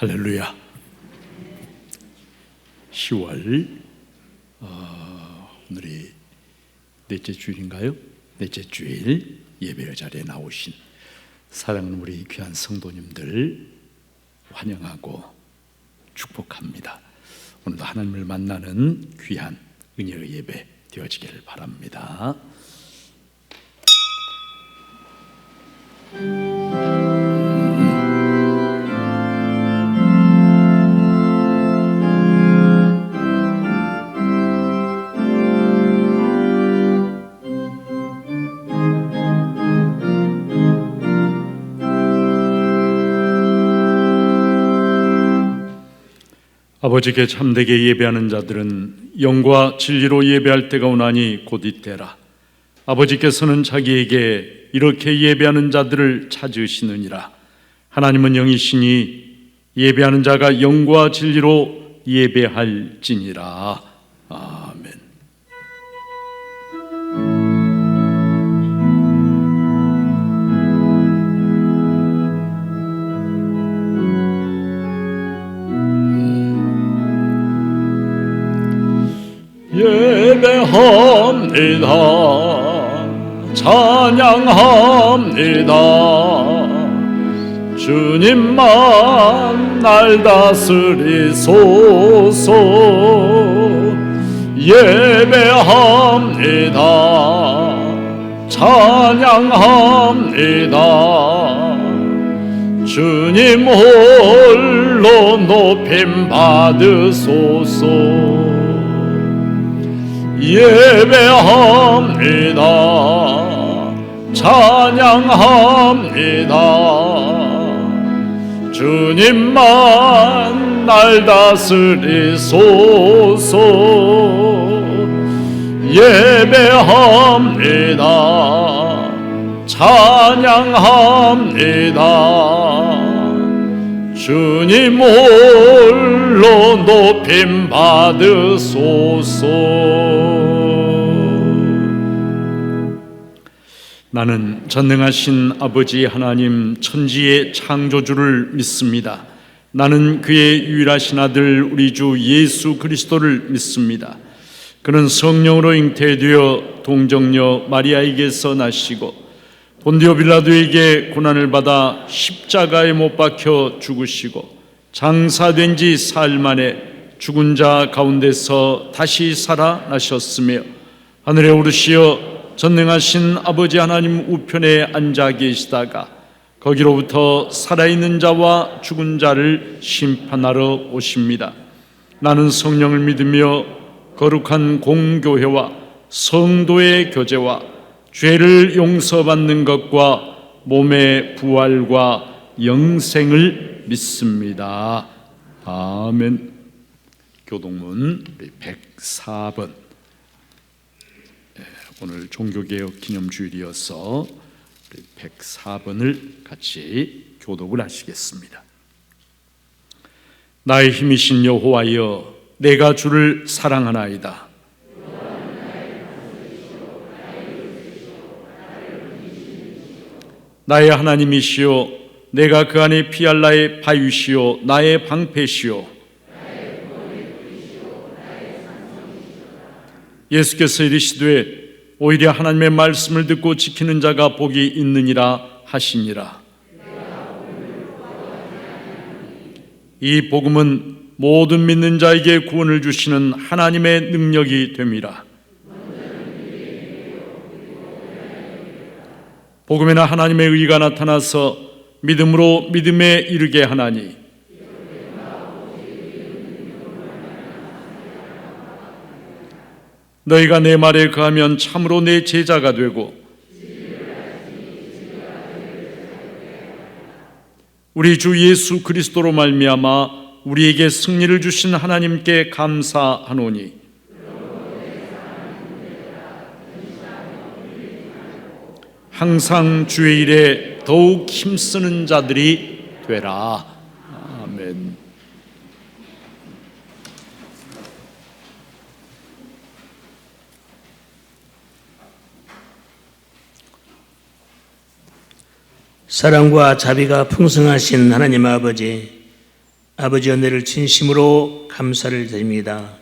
할렐루야. 10월 오늘이 넷째 주일인가요? 넷째 주일 예배 자리에 나오신 사랑하는 우리 귀한 성도님들 환영하고 축복합니다. 오늘도 하나님을 만나는 귀한 은혜의 예배 되어지기를 바랍니다. 아버지께 참되게 예배하는 자들은 영과 진리로 예배할 때가 오나니 곧 이때라. 아버지께서는 자기에게 이렇게 예배하는 자들을 찾으시느니라. 하나님은 영이시니 예배하는 자가 영과 진리로 예배할지니라. 아멘. 예배합니다. 찬양합니다. 주님만 날 다스리소서. 예배합니다. 찬양합니다. 주님 홀로 높임 받으소서. 예배합니다. 찬양합니다. 주님만 날 다스리소서. 예배합니다. 찬양합니다. 주님 홀로 높임 받으소서. 나는 전능하신 아버지 하나님 천지의 창조주를 믿습니다. 나는 그의 유일하신 아들 우리 주 예수 그리스도를 믿습니다. 그는 성령으로 잉태되어 동정녀 마리아에게서 나시고 본디오 빌라도에게 고난을 받아 십자가에 못 박혀 죽으시고 장사된 지 사흘 만에 죽은 자 가운데서 다시 살아나셨으며 하늘에 오르시어 전능하신 아버지 하나님 우편에 앉아 계시다가 거기로부터 살아있는 자와 죽은 자를 심판하러 오십니다. 나는 성령을 믿으며 거룩한 공교회와 성도의 교제와 죄를 용서받는 것과 몸의 부활과 영생을 믿습니다. 아멘. 교동문 104번. 오늘 종교개혁 기념주일이어서 104번을 같이 교독을 하시겠습니다. 나의 힘이신 여호와여, 내가 주를 사랑하나이다. 나의 하나님이시오, 내가 그 안에 피할 나의 바위시오, 나의 방패시오. 예수께서 이르시되 오히려 하나님의 말씀을 듣고 지키는 자가 복이 있느니라 하시니라. 이 복음은 모든 믿는 자에게 구원을 주시는 하나님의 능력이 됨이라. 복음에는 하나님의 의가 나타나서 믿음으로 믿음에 이르게 하나니 너희가 내 말에 거하면 참으로 내 제자가 되고 우리 주 예수 그리스도로 말미암아 우리에게 승리를 주신 하나님께 감사하노니 항상 주의 일에 더욱 힘쓰는 자들이 되라. 아멘. 사랑과 자비가 풍성하신 하나님 아버지, 아버지 은혜를 진심으로 감사를 드립니다.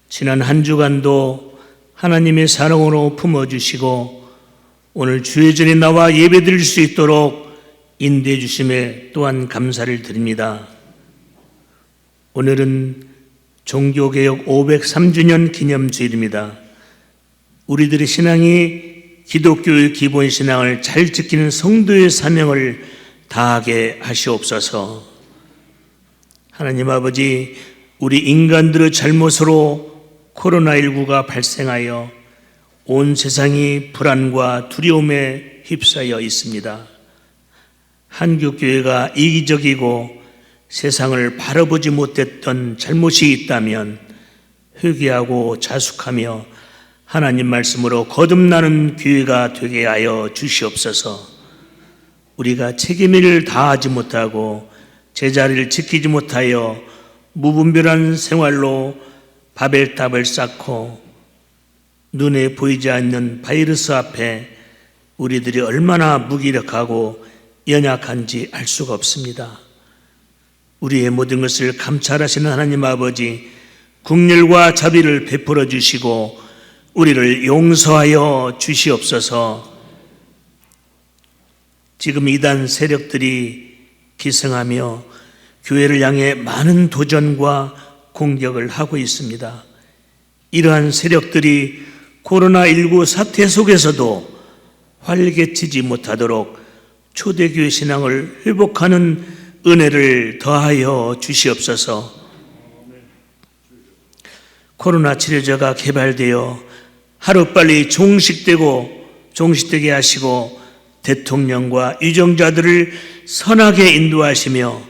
지난 한 주간도 하나님의 사랑으로 품어주시고 오늘 주의 전에 나와 예배드릴 수 있도록 인도해 주심에 또한 감사를 드립니다. 오늘은 종교개혁 503주년 기념주일입니다. 우리들의 신앙이 기독교의 기본 신앙을 잘 지키는 성도의 사명을 다하게 하시옵소서. 하나님 아버지, 우리 인간들의 잘못으로 코로나19가 발생하여 온 세상이 불안과 두려움에 휩싸여 있습니다. 한국교회가 이기적이고 세상을 바라보지 못했던 잘못이 있다면 회개하고 자숙하며 하나님 말씀으로 거듭나는 교회가 되게 하여 주시옵소서. 우리가 책임을 다하지 못하고 제자리를 지키지 못하여 무분별한 생활로 바벨탑을 쌓고 눈에 보이지 않는 바이러스 앞에 우리들이 얼마나 무기력하고 연약한지 알 수가 없습니다. 우리의 모든 것을 감찰하시는 하나님 아버지, 긍휼과 자비를 베풀어 주시고 우리를 용서하여 주시옵소서. 지금 이단 세력들이 기승하며 교회를 향해 많은 도전과 공격을 하고 있습니다. 이러한 세력들이 코로나19 사태 속에서도 활개치지 못하도록 초대교회 신앙을 회복하는 은혜를 더하여 주시옵소서. 코로나 치료제가 개발되어 하루빨리 종식되게 하시고 대통령과 유정자들을 선하게 인도하시며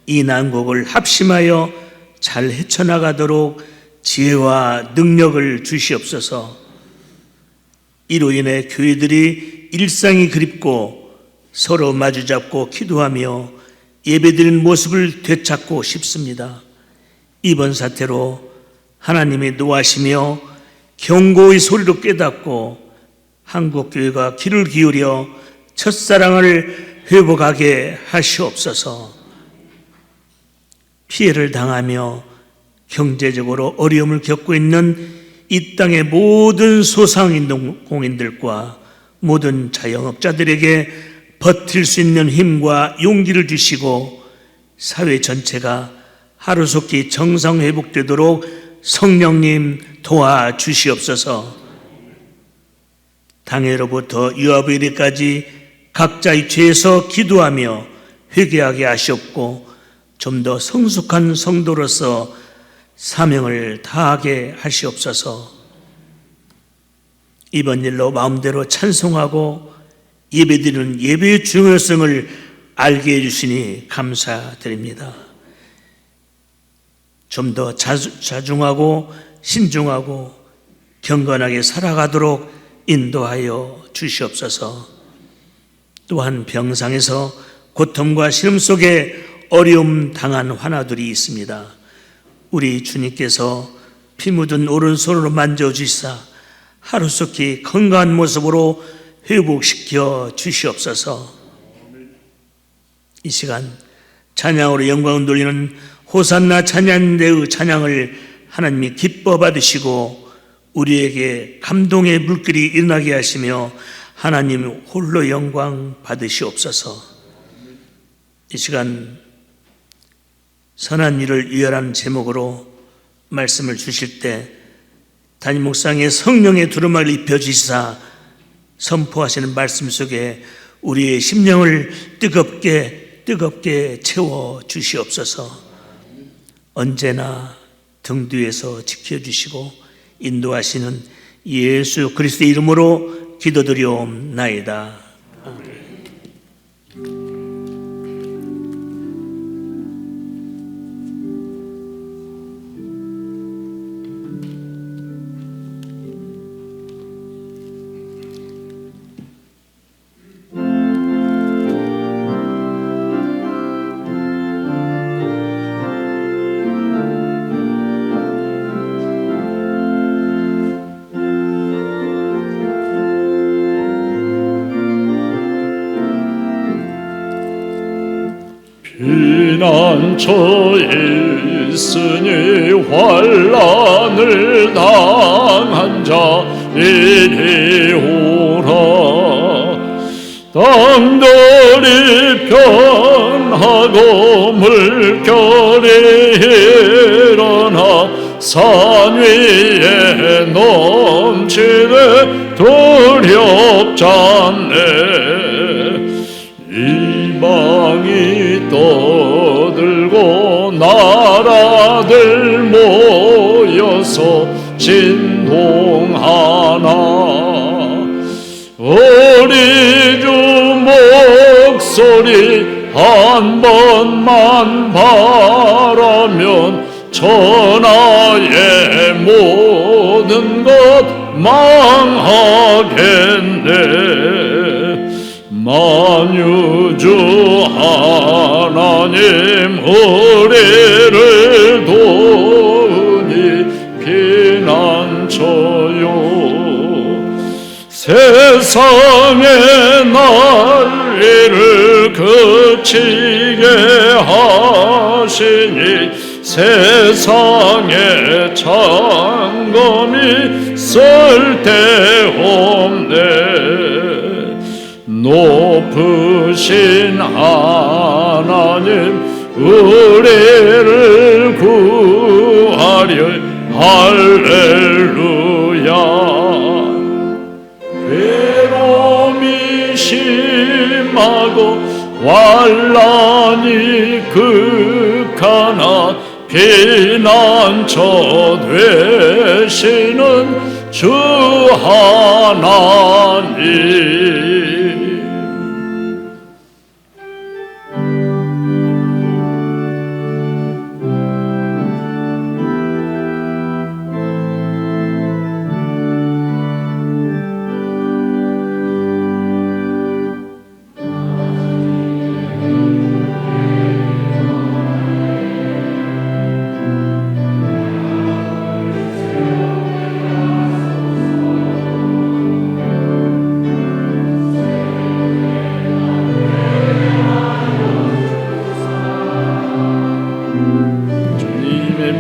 이 난국을 합심하여 잘 헤쳐나가도록 지혜와 능력을 주시옵소서. 이로 인해 교회들이 일상이 그립고 서로 마주잡고 기도하며 예배드리는 모습을 되찾고 싶습니다. 이번 사태로 하나님이 노하시며 경고의 소리로 깨닫고 한국교회가 귀를 기울여 첫사랑을 회복하게 하시옵소서. 피해를 당하며 경제적으로 어려움을 겪고 있는 이 땅의 모든 소상공인들과 모든 자영업자들에게 버틸 수 있는 힘과 용기를 주시고 사회 전체가 하루속히 정상 회복되도록 성령님 도와주시옵소서. 당해로부터 유아부일까지 각자의 죄에서 기도하며 회개하게 하시옵고 좀 더 성숙한 성도로서 사명을 다하게 하시옵소서. 이번 일로 마음대로 찬송하고 예배드리는 예배의 중요성을 알게 해주시니 감사드립니다. 좀 더 자중하고 신중하고 경건하게 살아가도록 인도하여 주시옵소서. 또한 병상에서 고통과 시름 속에 어려움 당한 환우들이 있습니다. 우리 주님께서 피 묻은 오른손으로 만져주시사 하루속히 건강한 모습으로 회복시켜 주시옵소서. 이 시간 찬양으로 영광을 돌리는 호산나 찬양대의 찬양을 하나님이 기뻐 받으시고 우리에게 감동의 물결이 일어나게 하시며 하나님 홀로 영광 받으시옵소서. 이 시간 선한 일을 위하라는 제목으로 말씀을 주실 때 담임 목사님의 성령의 두루마리를 입혀주시사 선포하시는 말씀 속에 우리의 심령을 뜨겁게 채워 주시옵소서. 언제나 등 뒤에서 지켜주시고 인도하시는 예수 그리스도의 이름으로 기도드리옵나이다. 아멘. 피난처에 있으니 환난을 당한 자 이리 오라. 땅들이 변하고 물결이 일어나 산 위에 넘치네 두렵잖네. 이방이 떠들고 나라들 모여서 진동하나. 우리 주 목소리 한 번만 바라면 천하의 모든 것 망하겠네. 만유주 하나님 우리를 도우니 피난처요. 세상의 난리를 그치게 하시니 세상의 창검이 쓸데없네. 높으신 하나님 우리를 구하려 할렐루야. 괴로움이 심하고 환난이 극하나 피난처 되시는 주 하나님.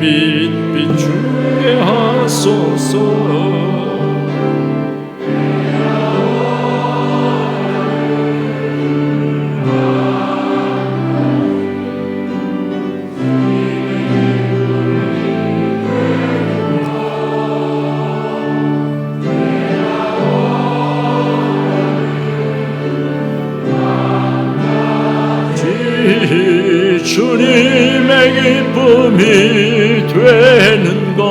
빛 비추게 하소서. 주님의 기쁨이 되는 것.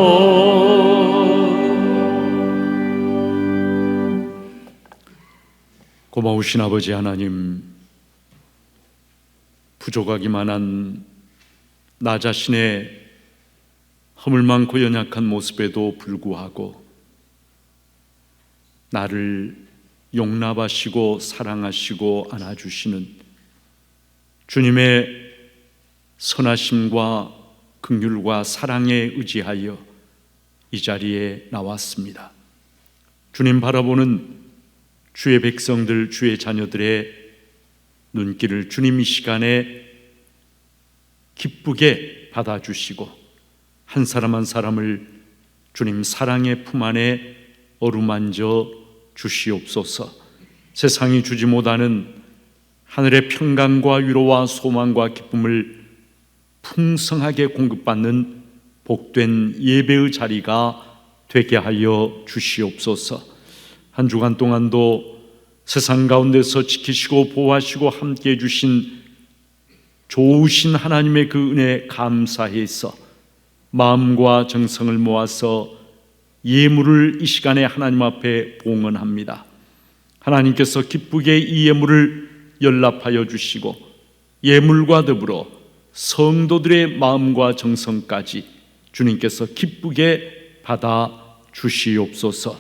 고마우신 아버지 하나님, 부족하기만 한 나 자신의 허물 많고 연약한 모습에도 불구하고 나를 용납하시고 사랑하시고 안아주시는 주님의 선하심과 긍휼과 사랑에 의지하여 이 자리에 나왔습니다. 주님 바라보는 주의 백성들, 주의 자녀들의 눈길을 주님 이 시간에 기쁘게 받아주시고 한 사람 한 사람을 주님 사랑의 품 안에 어루만져 주시옵소서. 세상이 주지 못하는 하늘의 평강과 위로와 소망과 기쁨을 풍성하게 공급받는 복된 예배의 자리가 되게 하여 주시옵소서. 한 주간 동안도 세상 가운데서 지키시고 보호하시고 함께해 주신 좋으신 하나님의 그 은혜에 감사해서 마음과 정성을 모아서 예물을 이 시간에 하나님 앞에 봉헌합니다. 하나님께서 기쁘게 이 예물을 연락하여 주시고 예물과 더불어 성도들의 마음과 정성까지 주님께서 기쁘게 받아 주시옵소서.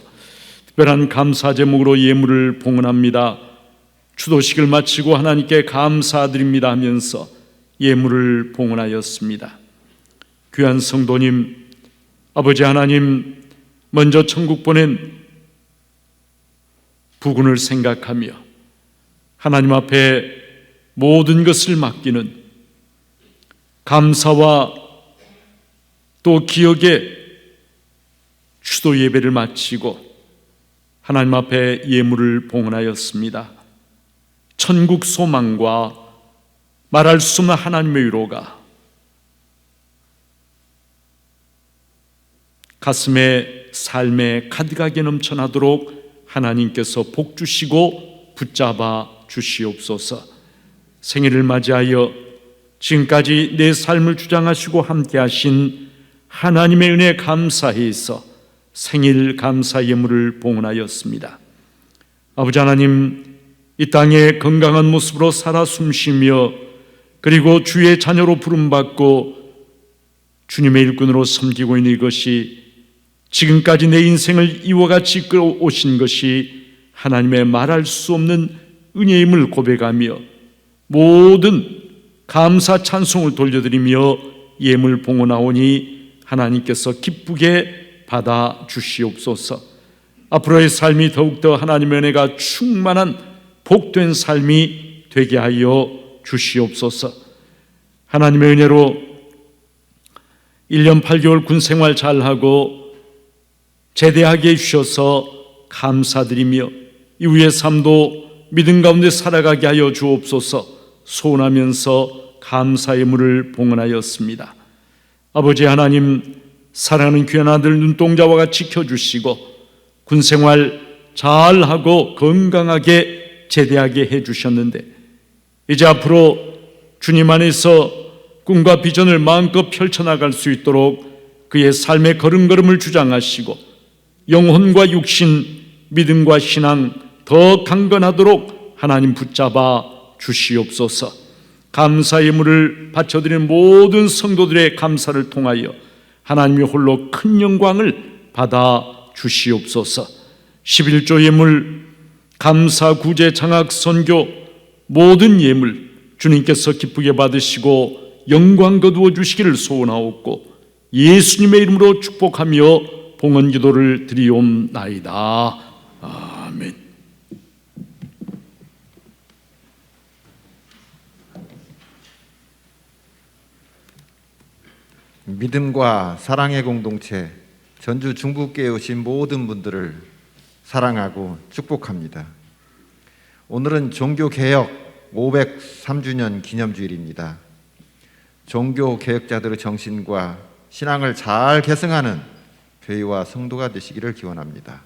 특별한 감사 제목으로 예물을 봉헌합니다. 추도식을 마치고 하나님께 감사드립니다 하면서 예물을 봉헌하였습니다. 귀한 성도님, 아버지 하나님, 먼저 천국 보낸 부군을 생각하며 하나님 앞에 모든 것을 맡기는 감사와 또 기억의 추도 예배를 마치고 하나님 앞에 예물을 봉헌하였습니다. 천국 소망과 말할 수 없는 하나님의 위로가 가슴에 삶에 가득하게 넘쳐나도록 하나님께서 복 주시고 붙잡아 주시옵소서. 생일을 맞이하여 지금까지 내 삶을 주장하시고 함께 하신 하나님의 은혜에 감사해서 생일 감사 예물을 봉헌하였습니다. 아버지 하나님, 이 땅에 건강한 모습으로 살아 숨쉬며 그리고 주의 자녀로 부름받고 주님의 일꾼으로 섬기고 있는 이것이 지금까지 내 인생을 이와 같이 이끌어오신 것이 하나님의 말할 수 없는 은혜임을 고백하며 모든 감사 찬송을 돌려드리며 예물 봉헌하오니 하나님께서 기쁘게 받아 주시옵소서. 앞으로의 삶이 더욱더 하나님의 은혜가 충만한 복된 삶이 되게 하여 주시옵소서. 하나님의 은혜로 1년 8개월 군 생활 잘하고 제대하게 해주셔서 감사드리며 이후의 삶도 믿음 가운데 살아가게 하여 주옵소서. 소원하면서 감사의 예물을 봉헌하였습니다. 아버지 하나님, 사랑하는 귀한 아들 눈동자와 같이 지켜주시고 군생활 잘하고 건강하게 제대하게 해주셨는데 이제 앞으로 주님 안에서 꿈과 비전을 마음껏 펼쳐나갈 수 있도록 그의 삶의 걸음걸음을 주장하시고 영혼과 육신, 믿음과 신앙 더 강건하도록 하나님 붙잡아 주시옵소서. 감사 예물을 바쳐드리는 모든 성도들의 감사를 통하여 하나님이 홀로 큰 영광을 받아 주시옵소서. 11조 예물, 감사, 구제, 장학, 선교 모든 예물 주님께서 기쁘게 받으시고 영광 거두어 주시기를 소원하옵고 예수님의 이름으로 축복하며 봉헌 기도를 드리옵나이다. 아멘. 믿음과 사랑의 공동체 전주 중부교회에 오신 모든 분들을 사랑하고 축복합니다. 오늘은 종교개혁 503주년 기념주일입니다. 종교개혁자들의 정신과 신앙을 잘 계승하는 교회와 성도가 되시기를 기원합니다.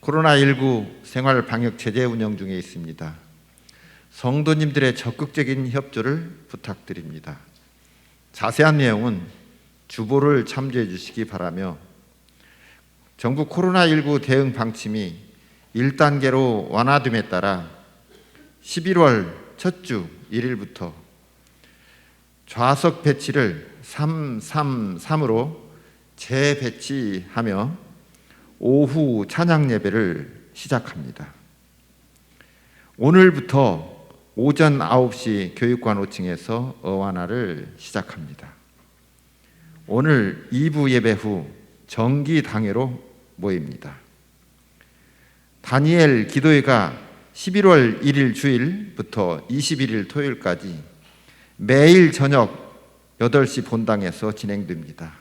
코로나19 생활 방역 체제 운영 중에 있습니다. 성도님들의 적극적인 협조를 부탁드립니다. 자세한 내용은 주보를 참조해 주시기 바라며 정부 코로나19 대응 방침이 1단계로 완화됨에 따라 11월 첫 주 1일부터 좌석 배치를 333으로 재배치하며 오후 찬양 예배를 시작합니다. 오늘부터 오전 9시 교육관 5층에서 어완화를 시작합니다. 오늘 2부 예배 후 정기 당회로 모입니다. 다니엘 기도회가 11월 1일 주일부터 21일 토요일까지 매일 저녁 8시 본당에서 진행됩니다.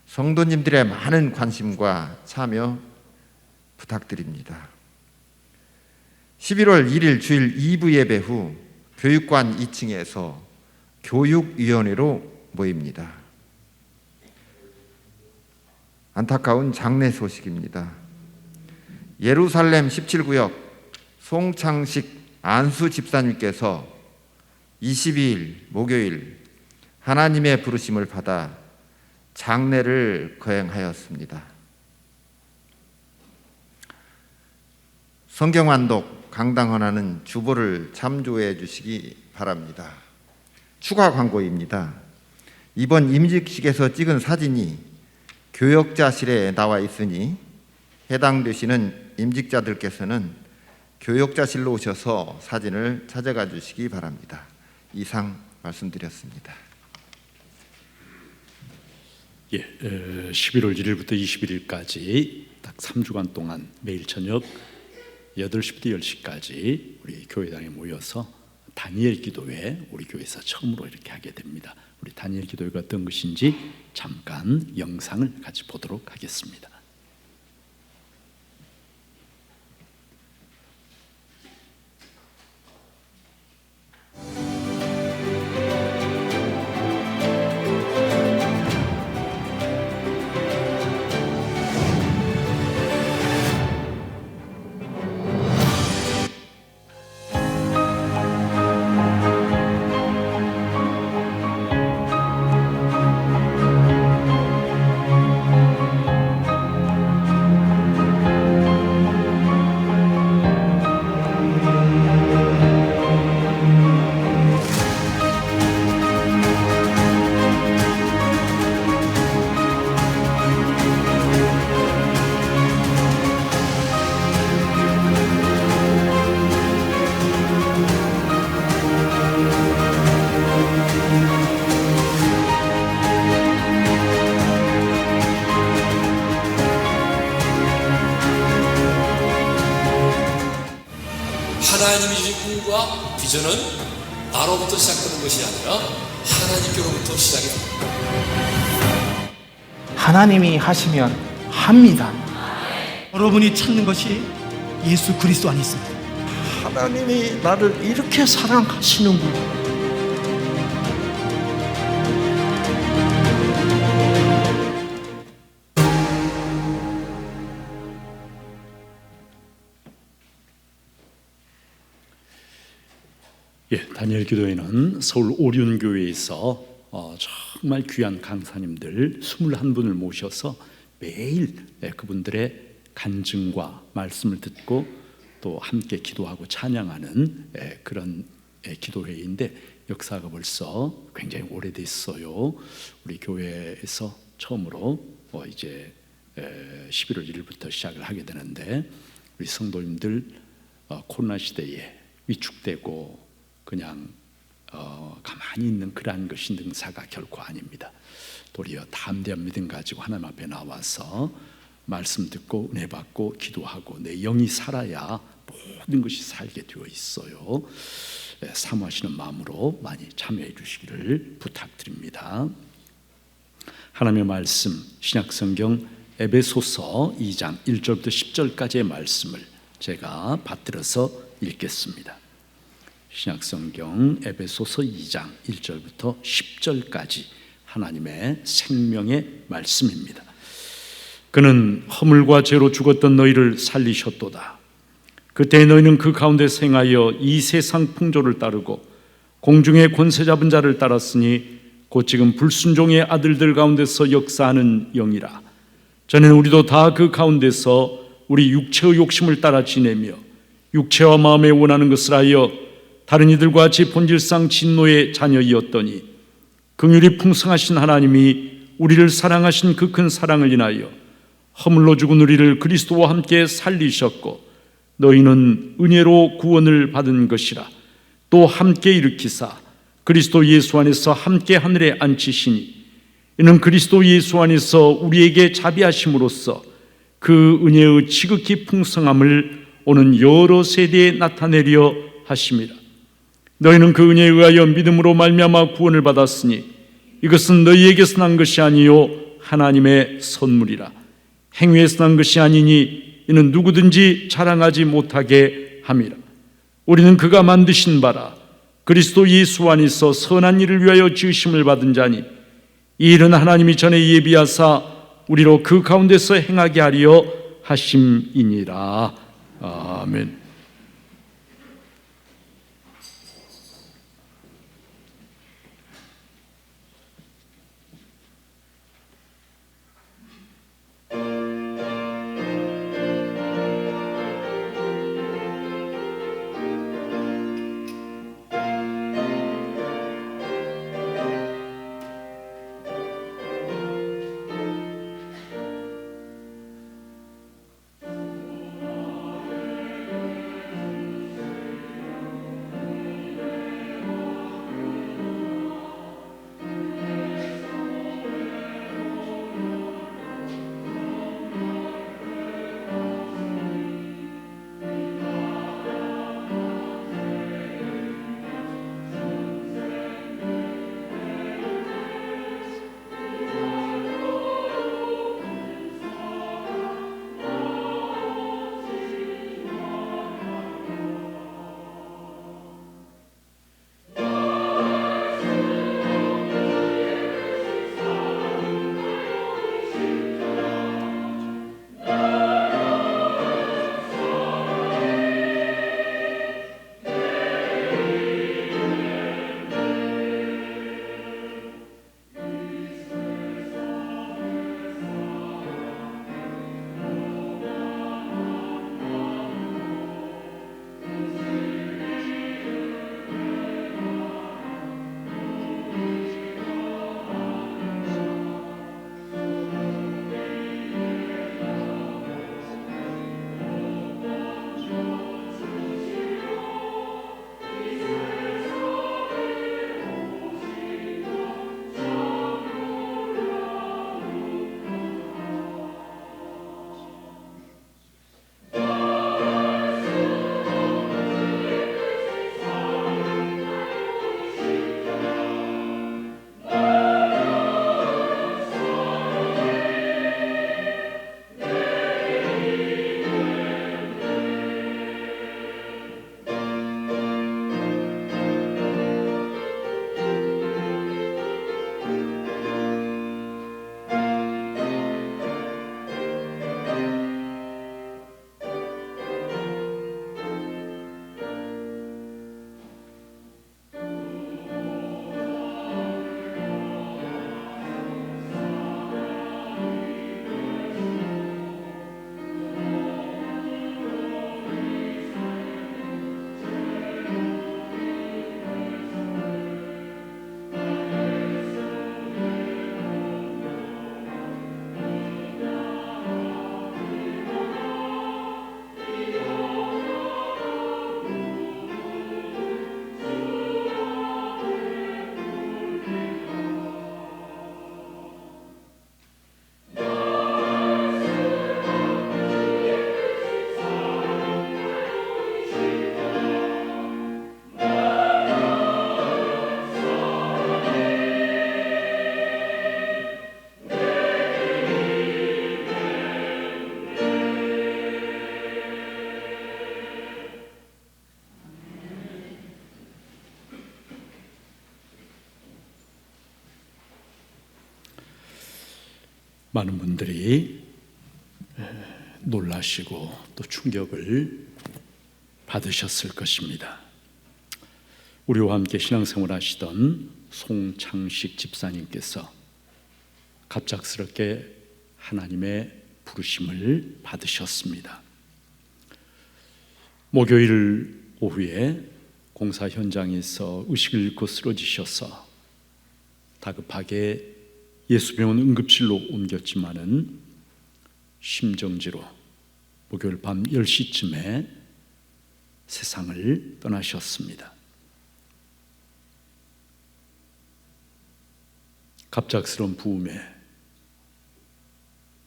성도님들의 많은 관심과 참여 부탁드립니다. 11월 1일 주일 2부 예배 후 교육관 2층에서 교육위원회로 모입니다. 안타까운 장례 소식입니다. 예루살렘 17구역 송창식 안수 집사님께서 22일 목요일 하나님의 부르심을 받아 장례를 거행하였습니다. 성경완독 강당헌화는 주보를 참조해 주시기 바랍니다. 추가 광고입니다. 이번 임직식에서 찍은 사진이 교역자실에 나와 있으니 해당되시는 임직자들께서는 교역자실로 오셔서 사진을 찾아가 주시기 바랍니다. 이상 말씀드렸습니다. 11월 1일부터 21일까지 딱 3주간 동안 매일 저녁 8시부터 10시까지 우리 교회당에 모여서 다니엘 기도회 우리 교회에서 처음으로 이렇게 하게 됩니다. 우리 다니엘 기도회가 어떤 것인지 잠깐 영상을 같이 보도록 하겠습니다. 하나님이 주신 꿈과 비전은 나로부터 시작되는 것이 아니라 하나님께로부터 시작이 됩니다. 하나님이 하시면 합니다. 여러분이 찾는 것이 예수 그리스도 안에 있습니다. 하나님이 나를 이렇게 사랑하시는구나. 다니엘 기도회는 서울 오륜교회에서 정말 귀한 강사님들 21분을 모셔서 매일 그분들의 간증과 말씀을 듣고 또 함께 기도하고 찬양하는 그런 기도회인데 역사가 벌써 굉장히 오래됐어요. 우리 교회에서 처음으로 이제 11월 1일부터 시작을 하게 되는데 우리 성도님들 코로나 시대에 위축되고 그냥 가만히 있는 그러한 것이 능사가 결코 아닙니다. 도리어 담대한 믿음 가지고 하나님 앞에 나와서 말씀 듣고 은혜 받고 기도하고 내 영이 살아야 모든 것이 살게 되어 있어요. 사모하시는 마음으로 많이 참여해 주시기를 부탁드립니다. 하나님의 말씀 신약성경 에베소서 2장 1절부터 10절까지의 말씀을 제가 받들어서 읽겠습니다. 신약성경 에베소서 2장 1절부터 10절까지 하나님의 생명의 말씀입니다. 그는 허물과 죄로 죽었던 너희를 살리셨도다. 그때 너희는 그 가운데서 행하여 이 세상 풍조를 따르고 공중의 권세 잡은 자를 따랐으니 곧 지금 불순종의 아들들 가운데서 역사하는 영이라. 전에는 우리도 다 그 가운데서 우리 육체의 욕심을 따라 지내며 육체와 마음에 원하는 것을 하여 다른 이들과 같이 본질상 진노의 자녀이었더니 긍휼이 풍성하신 하나님이 우리를 사랑하신 그 큰 사랑을 인하여 허물로 죽은 우리를 그리스도와 함께 살리셨고 너희는 은혜로 구원을 받은 것이라. 또 함께 일으키사 그리스도 예수 안에서 함께 하늘에 앉히시니 이는 그리스도 예수 안에서 우리에게 자비하심으로써 그 은혜의 지극히 풍성함을 오는 여러 세대에 나타내려 하심이라. 너희는 그 은혜에 의하여 믿음으로 말미암아 구원을 받았으니 이것은 너희에게서 난 것이 아니요 하나님의 선물이라. 행위에서 난 것이 아니니 이는 누구든지 자랑하지 못하게 함이라. 우리는 그가 만드신 바라 그리스도 예수 안에서 선한 일을 위하여 지으심을 받은 자니 이 일은 하나님이 전에 예비하사 우리로 그 가운데서 행하게 하려 하심이니라. 아멘. 많은 분들이 놀라시고 또 충격을 받으셨을 것입니다. 우리와 함께 신앙생활 하시던 송창식 집사님께서 갑작스럽게 하나님의 부르심을 받으셨습니다. 목요일 오후에 공사 현장에서 의식을 잃고 쓰러지셔서 다급하게 예수병원 응급실로 옮겼지만은 심정지로 목요일 밤 10시쯤에 세상을 떠나셨습니다. 갑작스러운 부음에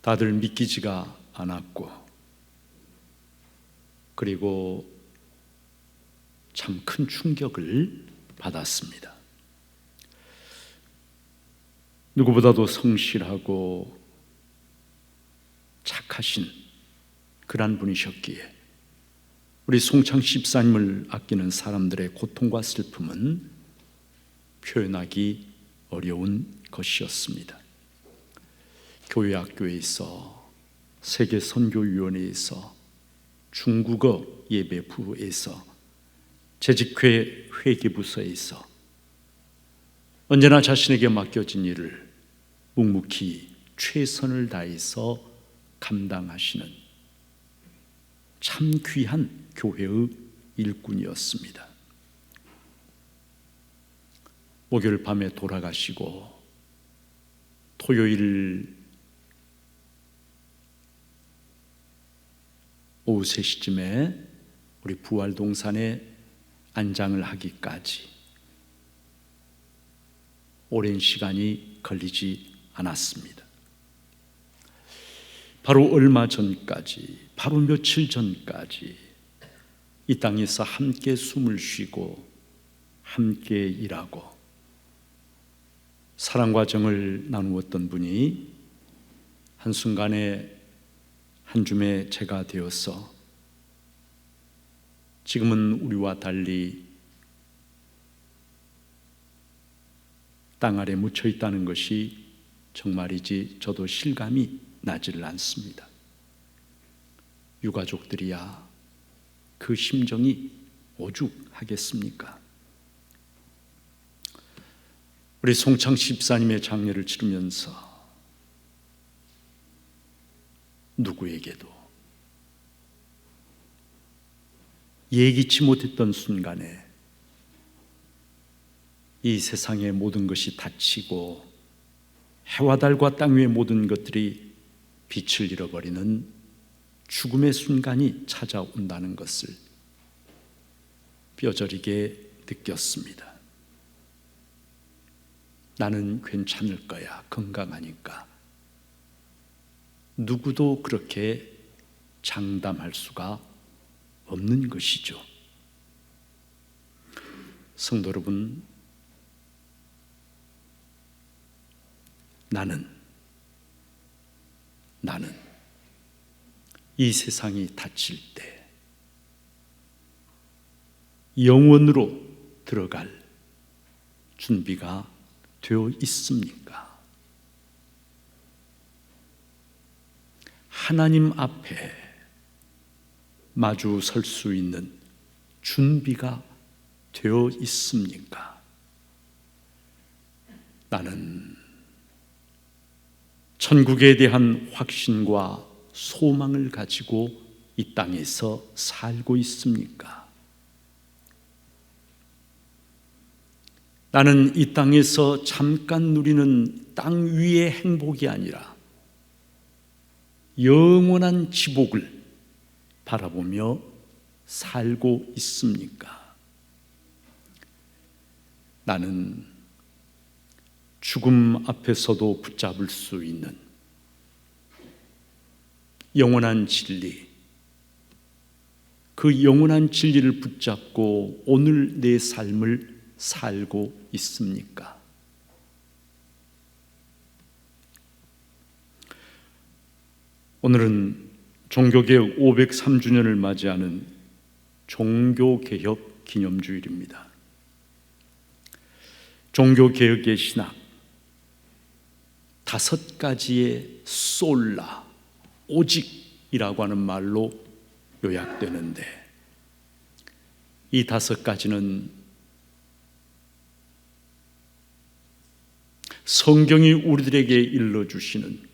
다들 믿기지가 않았고, 그리고 참 큰 충격을 받았습니다. 누구보다도 성실하고 착하신 그런 분이셨기에 우리 송창식 집사님을 아끼는 사람들의 고통과 슬픔은 표현하기 어려운 것이었습니다. 교회 학교에서, 세계선교위원회에서, 중국어 예배부에서, 재직회 회계부서에서 언제나 자신에게 맡겨진 일을 묵묵히 최선을 다해서 감당하시는 참 귀한 교회의 일꾼이었습니다. 목요일 밤에 돌아가시고 토요일 오후 3시쯤에 우리 부활동산에 안장을 하기까지 오랜 시간이 걸리지 않았습니다. 바로 얼마 전까지, 바로 며칠 전까지 이 땅에서 함께 숨을 쉬고 함께 일하고 사랑과 정을 나누었던 분이 한순간에 한 줌의 재가 되어서 지금은 우리와 달리 땅 아래 묻혀 있다는 것이 정말이지 저도 실감이 나지를 않습니다. 유가족들이야 그 심정이 오죽하겠습니까? 우리 송창식 집사님의 장례를 치르면서 누구에게도 예기치 못했던 순간에 이 세상의 모든 것이 닫히고 해와 달과 땅 위의 모든 것들이 빛을 잃어버리는 죽음의 순간이 찾아온다는 것을 뼈저리게 느꼈습니다. 나는 괜찮을 거야, 건강하니까. 누구도 그렇게 장담할 수가 없는 것이죠. 성도 여러분, 나는 이 세상이 닫힐 때 영원으로 들어갈 준비가 되어 있습니까? 하나님 앞에 마주 설 수 있는 준비가 되어 있습니까? 나는 천국에 대한 확신과 소망을 가지고 이 땅에서 살고 있습니까? 나는 이 땅에서 잠깐 누리는 땅 위의 행복이 아니라 영원한 지복을 바라보며 살고 있습니까? 나는 죽음 앞에서도 붙잡을 수 있는 영원한 진리, 그 영원한 진리를 붙잡고 오늘 내 삶을 살고 있습니까? 오늘은 종교개혁 503주년을 맞이하는 종교개혁 기념주일입니다. 종교개혁의 신학, 다섯 가지의 솔라, 오직이라고 하는 말로 요약되는데, 이 다섯 가지는 성경이 우리들에게 일러주시는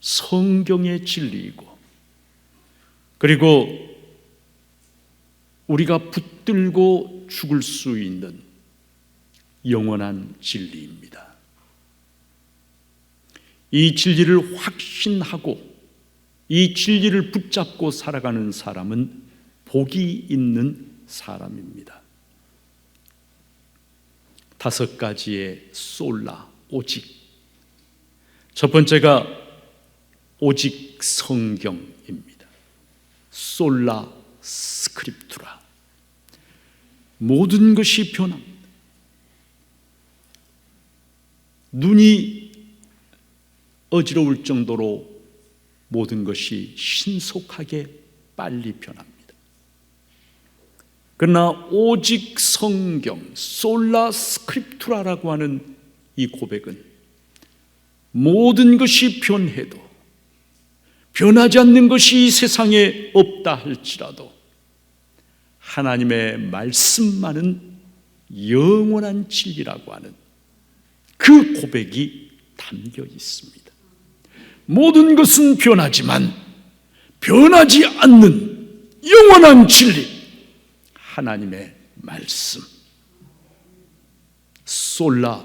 성경의 진리이고, 그리고 우리가 붙들고 죽을 수 있는 영원한 진리입니다. 이 진리를 확신하고 이 진리를 붙잡고 살아가는 사람은 복이 있는 사람입니다. 다섯 가지의 솔라, 오직. 첫 번째가 오직 성경입니다. 솔라 스크립투라. 모든 것이 변합니다. 눈이 어지러울 정도로 모든 것이 신속하게 빨리 변합니다. 그러나 오직 성경, 솔라 스크립투라라고 하는 이 고백은 모든 것이 변해도, 변하지 않는 것이 이 세상에 없다 할지라도 하나님의 말씀만은 영원한 진리라고 하는 그 고백이 담겨 있습니다. 모든 것은 변하지만 변하지 않는 영원한 진리, 하나님의 말씀, 솔라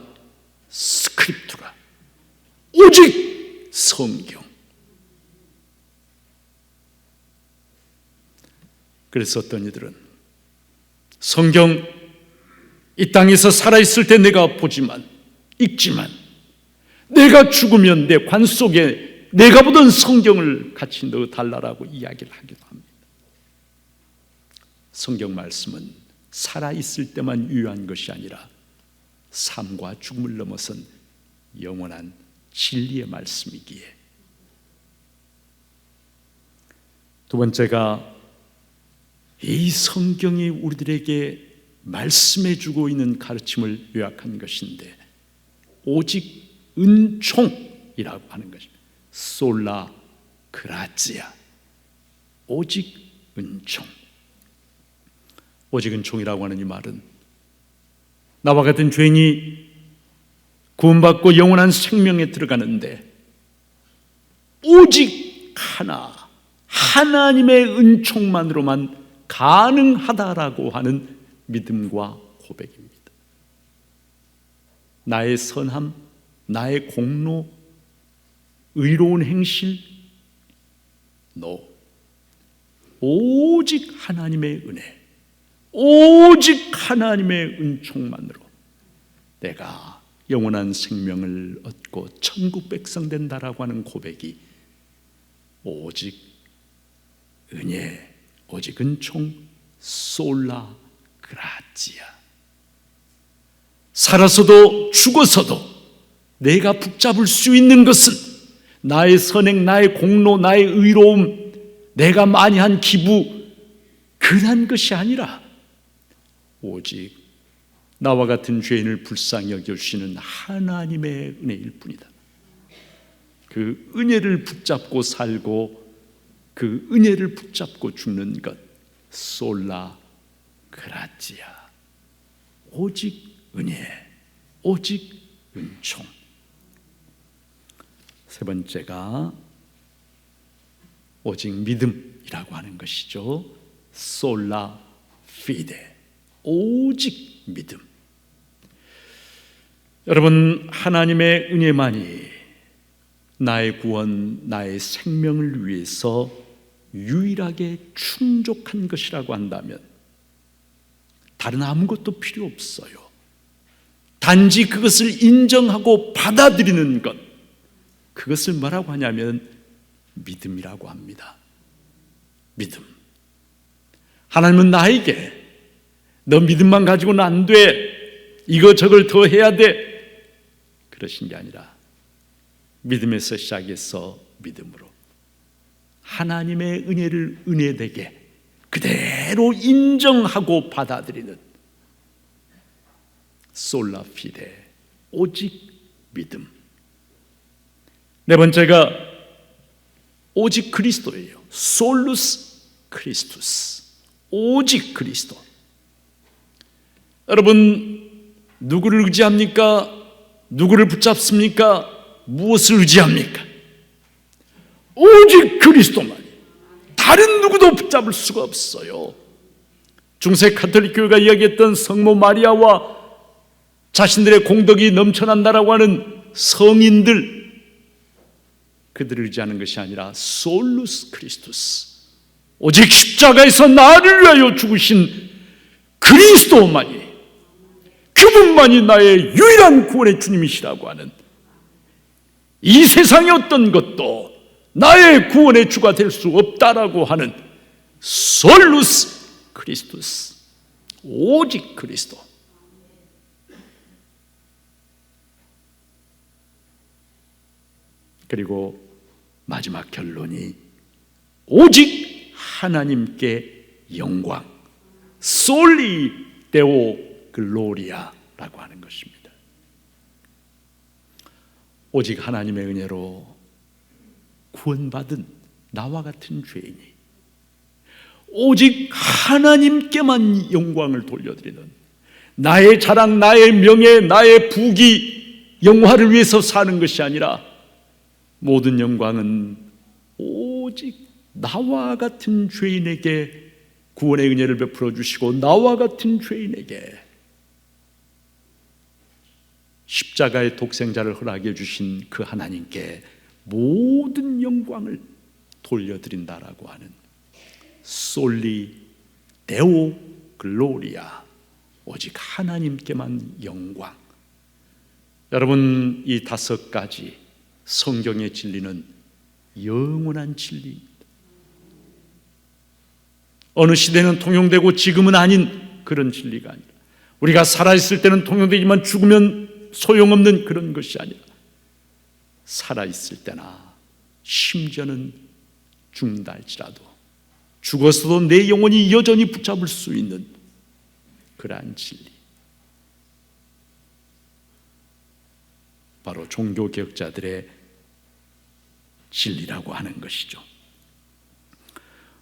스크립투라, 오직 성경. 그래서 어떤 이들은 성경 이 땅에서 살아있을 때 내가 보지만, 읽지만, 내가 죽으면 내 관 속에 내가 보던 성경을 같이 넣어달라고 이야기를 하기도 합니다. 성경 말씀은 살아있을 때만 유효한 것이 아니라 삶과 죽음을 넘어선 영원한 진리의 말씀이기에. 두 번째가 이 성경이 우리들에게 말씀해주고 있는 가르침을 요약한 것인데, 오직 은총이라고 하는 것입니다. 솔라 그라지아, 오직 은총. 오직 은총이라고 하는 이 말은 나와 같은 죄인이 구원받고 영원한 생명에 들어가는데 오직 하나, 하나님의 은총만으로만 가능하다라고 하는 믿음과 고백입니다. 나의 선함, 나의 공로, 의로운 행실, 오직 하나님의 은혜, 오직 하나님의 은총만으로 내가 영원한 생명을 얻고 천국 백성 된다라고 하는 고백이 오직 은혜, 오직 은총, 솔라 그라지아. 살아서도 죽어서도 내가 붙잡을 수 있는 것은 나의 선행, 나의 공로, 나의 의로움, 내가 많이 한 기부, 그러한 것이 아니라 오직 나와 같은 죄인을 불쌍히 여겨주시는 하나님의 은혜일 뿐이다. 그 은혜를 붙잡고 살고 그 은혜를 붙잡고 죽는 것, 솔라 그라지아, 오직 은혜, 오직 은총. 세 번째가 오직 믿음이라고 하는 것이죠. 솔라 피데, 오직 믿음. 여러분, 하나님의 은혜만이 나의 구원, 나의 생명을 위해서 유일하게 충족한 것이라고 한다면 다른 아무것도 필요 없어요. 단지 그것을 인정하고 받아들이는 것, 그것을 뭐라고 하냐면 믿음이라고 합니다. 믿음. 하나님은 나에게 너 믿음만 가지고는 안 돼, 이거 저걸 더 해야 돼, 그러신 게 아니라 믿음에서 시작해서 믿음으로 하나님의 은혜를 은혜되게 그대로 인정하고 받아들이는 솔라 피데, 오직 믿음. 네 번째가 오직 그리스도예요. 솔루스 크리스투스. 오직 그리스도. 여러분, 누구를 의지합니까? 누구를 붙잡습니까? 무엇을 의지합니까? 오직 그리스도만. 다른 누구도 붙잡을 수가 없어요. 중세 카톨릭 교회가 이야기했던 성모 마리아와 자신들의 공덕이 넘쳐난다라고 하는 성인들, 그들을 의지하는 것이 아니라 솔루스 크리스투스, 오직 십자가에서 나를 위하여 죽으신 그리스도만이, 그분만이 나의 유일한 구원의 주님이시라고 하는, 이 세상의 어떤 것도 나의 구원의 주가 될 수 없다라고 하는 솔루스 크리스투스, 오직 그리스도. 그리고 마지막 결론이 오직 하나님께 영광, 솔리 데오 글로리아라고 하는 것입니다. 오직 하나님의 은혜로 구원받은 나와 같은 죄인이 오직 하나님께만 영광을 돌려드리는, 나의 자랑, 나의 명예, 나의 부귀, 영화를 위해서 사는 것이 아니라 모든 영광은 오직 나와 같은 죄인에게 구원의 은혜를 베풀어 주시고, 나와 같은 죄인에게 십자가의 독생자를 허락해 주신 그 하나님께 모든 영광을 돌려드린다라고 하는 솔리 데오 글로리아, 오직 하나님께만 영광. 여러분, 이 5가지 성경의 진리는 영원한 진리입니다. 어느 시대는 통용되고 지금은 아닌 그런 진리가 아니라, 우리가 살아있을 때는 통용되지만 죽으면 소용없는 그런 것이 아니라, 살아있을 때나 심지어는 죽는다 할지라도 죽어서도 내 영혼이 여전히 붙잡을 수 있는 그러한 진리, 바로 종교개혁자들의 진리라고 하는 것이죠.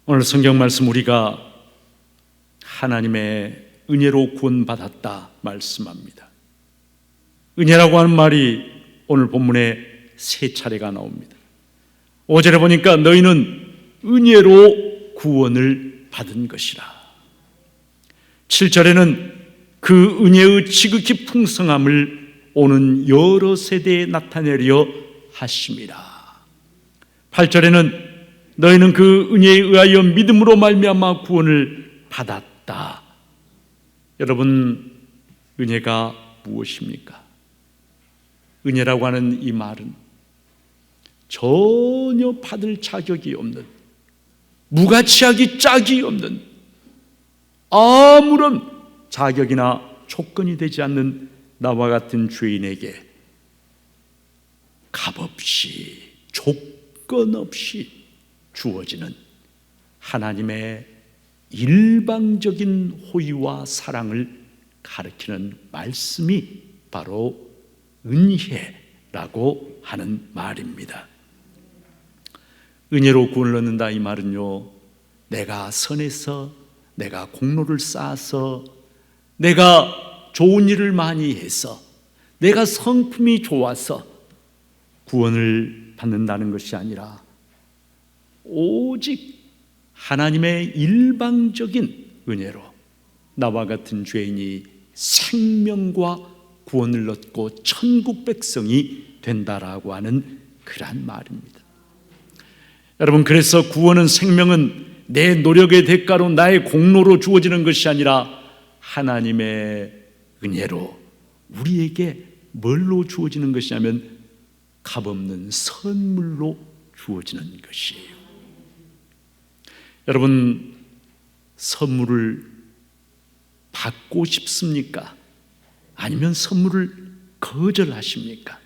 오늘 성경 말씀, 우리가 하나님의 은혜로 구원받았다 말씀합니다. 은혜라고 하는 말이 오늘 본문에 3차례가 나옵니다. 5절에 보니까 너희는 은혜로 구원을 받은 것이라. 7절에는 그 은혜의 지극히 풍성함을 오는 여러 세대에 나타내려 하심이라. 8절에는 너희는 그 은혜에 의하여 믿음으로 말미암아 구원을 받았다. 여러분, 은혜가 무엇입니까? 은혜라고 하는 이 말은 전혀 받을 자격이 없는, 무가치하기 짝이 없는, 아무런 자격이나 조건이 되지 않는 나와 같은 죄인에게 값없이, 조건 없이 주어지는 하나님의 일방적인 호의와 사랑을 가리키는 말씀이 바로 은혜라고 하는 말입니다. 은혜로 구원을 얻는다, 이 말은요, 내가 선해서, 내가 공로를 쌓아서, 내가 좋은 일을 많이 해서, 내가 성품이 좋아서 구원을 받는다는 것이 아니라 오직 하나님의 일방적인 은혜로 나와 같은 죄인이 생명과 구원을 얻고 천국 백성이 된다라고 하는 그러한 말입니다. 여러분, 그래서 구원은, 생명은 내 노력의 대가로, 나의 공로로 주어지는 것이 아니라 하나님의 은혜로 우리에게 뭘로 주어지는 것이냐면 값없는 선물로 주어지는 것이에요. 여러분, 선물을 받고 싶습니까? 아니면 선물을 거절하십니까?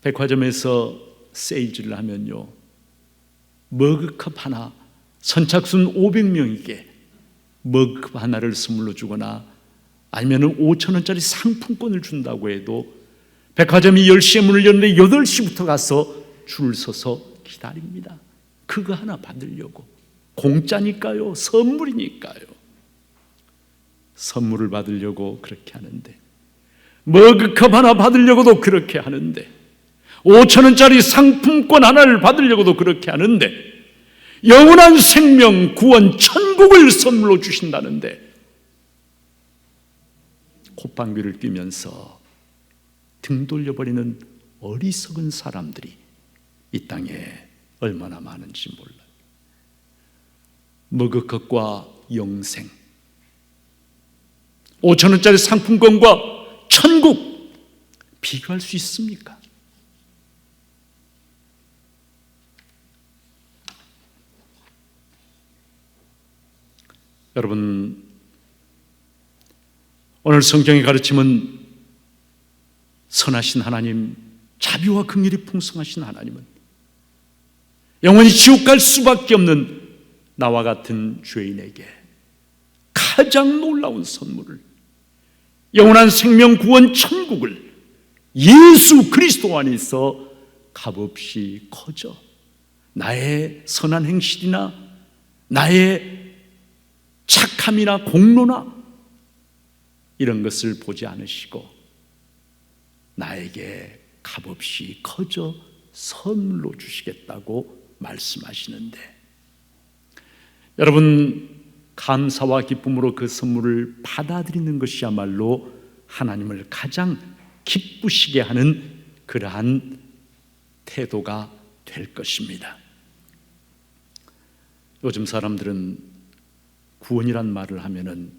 백화점에서 세일즈를 하면요, 머그컵 하나, 선착순 500명에게 머그컵 하나를 선물로 주거나 아니면 5,000원짜리 상품권을 준다고 해도 백화점이 10시에 문을 열는데 8시부터 가서 줄 서서 기다립니다. 그거 하나 받으려고. 공짜니까요. 선물이니까요. 선물을 받으려고 그렇게 하는데, 머그컵 하나 받으려고도 그렇게 하는데, 5,000원짜리 상품권 하나를 받으려고도 그렇게 하는데, 영원한 생명, 구원, 천국을 선물로 주신다는데 콧방귀를 뀌면서 등 돌려버리는 어리석은 사람들이 이 땅에 얼마나 많은지 몰라요. 머그컵과 영생, 5,000원짜리 상품권과 천국 비교할 수 있습니까? 여러분, 오늘 성경의 가르침은 선하신 하나님, 자비와 긍휼이 풍성하신 하나님은 영원히 지옥 갈 수밖에 없는 나와 같은 죄인에게 가장 놀라운 선물을, 영원한 생명, 구원, 천국을 예수 그리스도 안에서 값없이 커져 나의 선한 행실이나 나의 착함이나 공로나 이런 것을 보지 않으시고 나에게 값없이 커져 선물로 주시겠다고 말씀하시는데, 여러분, 감사와 기쁨으로 그 선물을 받아들이는 것이야말로 하나님을 가장 기쁘시게 하는 그러한 태도가 될 것입니다. 요즘 사람들은 구원이란 말을 하면은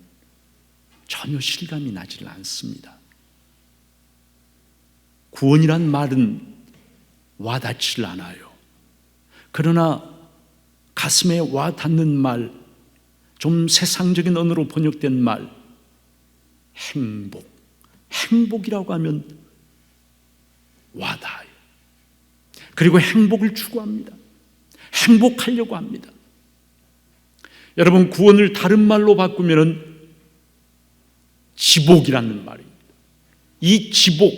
전혀 실감이 나질 않습니다. 구원이란 말은 와닿질 않아요. 그러나 가슴에 와닿는 말, 좀 세상적인 언어로 번역된 말, 행복이라고 하면 와닿아요. 그리고 행복을 추구합니다. 행복하려고 합니다. 여러분, 구원을 다른 말로 바꾸면은 지복이라는 말입니다. 이 지복,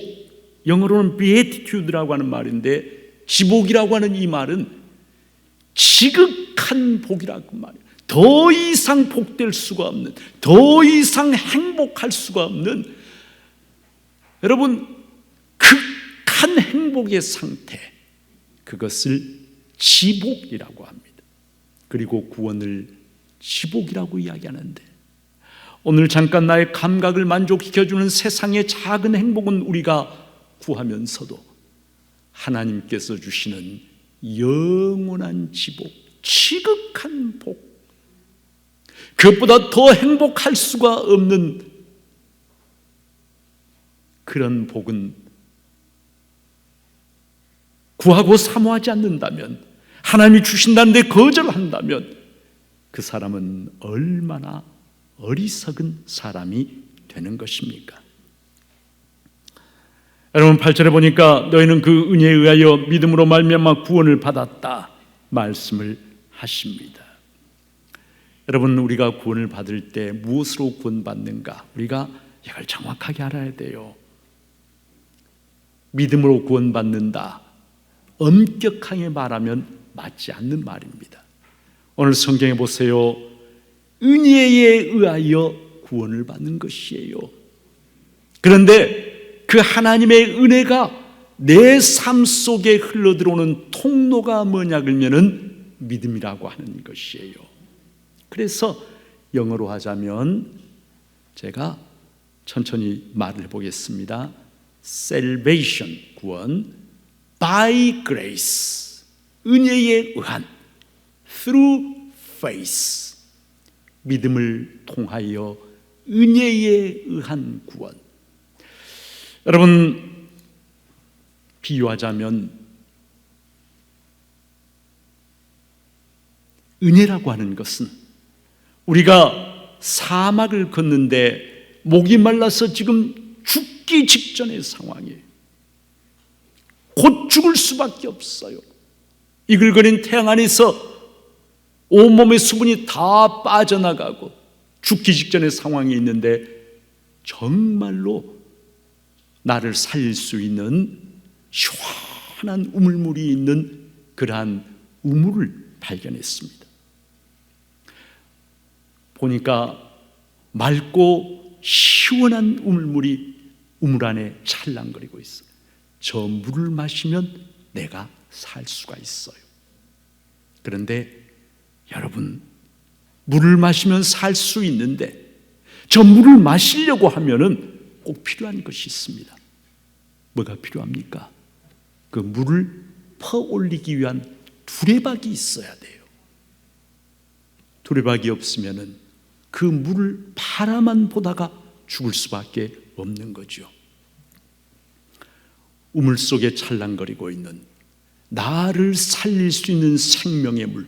영어로는 beatitude라고 하는 말인데, 지복이라고 하는 이 말은 지극한 복이라고 말이에요. 더 이상 복될 수가 없는, 더 이상 행복할 수가 없는, 여러분, 극한 행복의 상태, 그것을 지복이라고 합니다. 그리고 구원을 지복이라고 이야기하는데, 오늘 잠깐 나의 감각을 만족시켜주는 세상의 작은 행복은 우리가 구하면서도 하나님께서 주시는 영원한 지복, 지극한 복, 그것보다 더 행복할 수가 없는 그런 복은 구하고 사모하지 않는다면, 하나님이 주신다는데 거절한다면 그 사람은 얼마나 어리석은 사람이 되는 것입니까? 여러분, 8절에 보니까 너희는 그 은혜에 의하여 믿음으로 말미암아 구원을 받았다 말씀을 하십니다. 여러분, 우리가 구원을 받을 때 무엇으로 구원받는가? 우리가 이걸 정확하게 알아야 돼요. 믿음으로 구원받는다, 엄격하게 말하면 맞지 않는 말입니다. 오늘 성경에 보세요. 은혜에 의하여 구원을 받는 것이에요. 그런데 그 하나님의 은혜가 내 삶 속에 흘러들어오는 통로가 뭐냐 그러면은 믿음이라고 하는 것이에요. 그래서 영어로 하자면, 제가 천천히 말을 해보겠습니다. Salvation, 구원, by grace, 은혜에 의한, through faith, 믿음을 통하여 은혜에 의한 구원. 여러분, 비유하자면 은혜라고 하는 것은 우리가 사막을 걷는데 목이 말라서 지금 죽기 직전의 상황이에요. 곧 죽을 수밖에 없어요. 이글거린 태양 안에서 온몸의 수분이 다 빠져나가고 죽기 직전의 상황이 있는데 정말로 나를 살릴 수 있는 시원한 우물물이 있는 그러한 우물을 발견했습니다. 보니까 맑고 시원한 우물물이 우물 안에 찰랑거리고 있어요. 저 물을 마시면 내가 살 수가 있어요. 그런데 여러분, 물을 마시면 살 수 있는데 저 물을 마시려고 하면은 꼭 필요한 것이 있습니다. 뭐가 필요합니까? 그 물을 퍼올리기 위한 두레박이 있어야 돼요. 두레박이 없으면은 그 물을 바라만 보다가 죽을 수밖에 없는 거죠. 우물 속에 찰랑거리고 있는 나를 살릴 수 있는 생명의 물,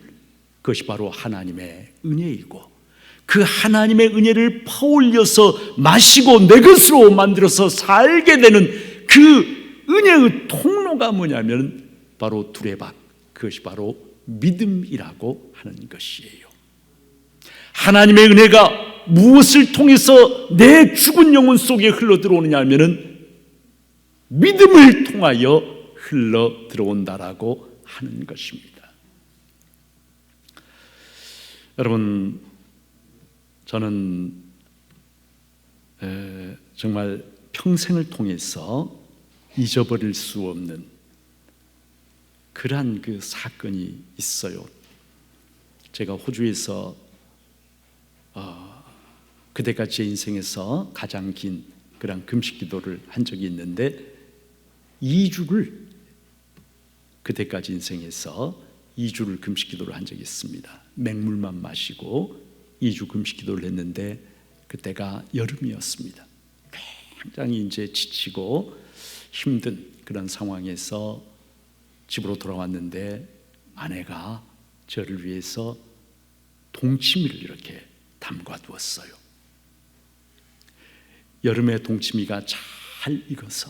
그것이 바로 하나님의 은혜이고, 그 하나님의 은혜를 퍼올려서 마시고 내 것으로 만들어서 살게 되는 그 은혜의 통로가 뭐냐면 바로 두레박, 그것이 바로 믿음이라고 하는 것이에요. 하나님의 은혜가 무엇을 통해서 내 죽은 영혼 속에 흘러 들어오느냐 하면은 믿음을 통하여 흘러 들어온다라고 하는 것입니다. 여러분, 저는 정말 평생을 통해서 잊어버릴 수 없는 그러한 그 사건이 있어요. 제가 호주에서 그때까지 제 인생에서 가장 긴 그런 금식 기도를 한 적이 있는데 2주를, 그때까지 인생에서 2주를 금식 기도를 한 적이 있습니다. 맹물만 마시고 2주 금식 기도를 했는데 그때가 여름이었습니다. 굉장히 이제 지치고 힘든 그런 상황에서 집으로 돌아왔는데 아내가 저를 위해서 동치미를 이렇게 담가 두었어요. 여름에 동치미가 잘 익어서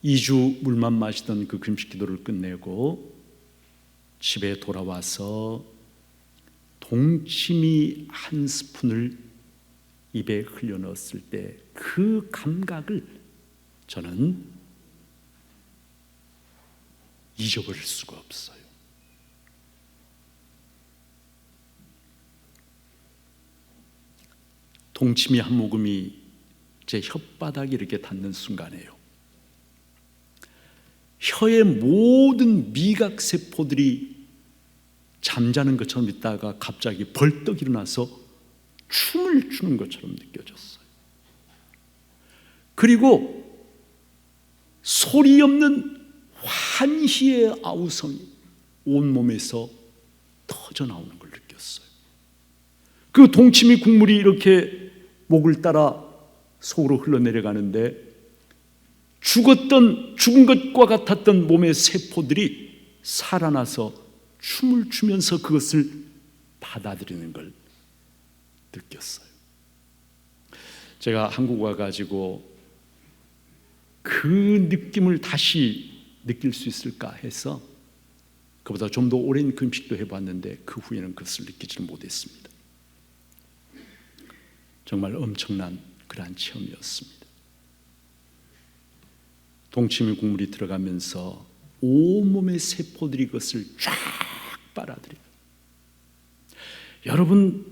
2주 물만 마시던 그 금식 기도를 끝내고 집에 돌아와서 동치미 한 스푼을 입에 흘려 넣었을 때 그 감각을 저는 잊어버릴 수가 없어요. 동치미 한 모금이 제 혓바닥에 이렇게 닿는 순간에요, 혀의 모든 미각세포들이 잠자는 것처럼 있다가 갑자기 벌떡 일어나서 춤을 추는 것처럼 느껴졌어요. 그리고 소리 없는 환희의 아우성이 온몸에서 터져나오는 걸 느꼈어요. 그 동치미 국물이 이렇게 목을 따라 속으로 흘러내려가는데 죽은 것과 같았던 몸의 세포들이 살아나서 춤을 추면서 그것을 받아들이는 걸 느꼈어요. 제가 한국 와가지고 그 느낌을 다시 느낄 수 있을까 해서 그보다 좀 더 오랜 금식도 해봤는데 그 후에는 그것을 느끼지는 못했습니다. 정말 엄청난 그러한 체험이었습니다. 동치미 국물이 들어가면서 온몸의 세포들이 그것을 쫙 빨아들여요. 여러분,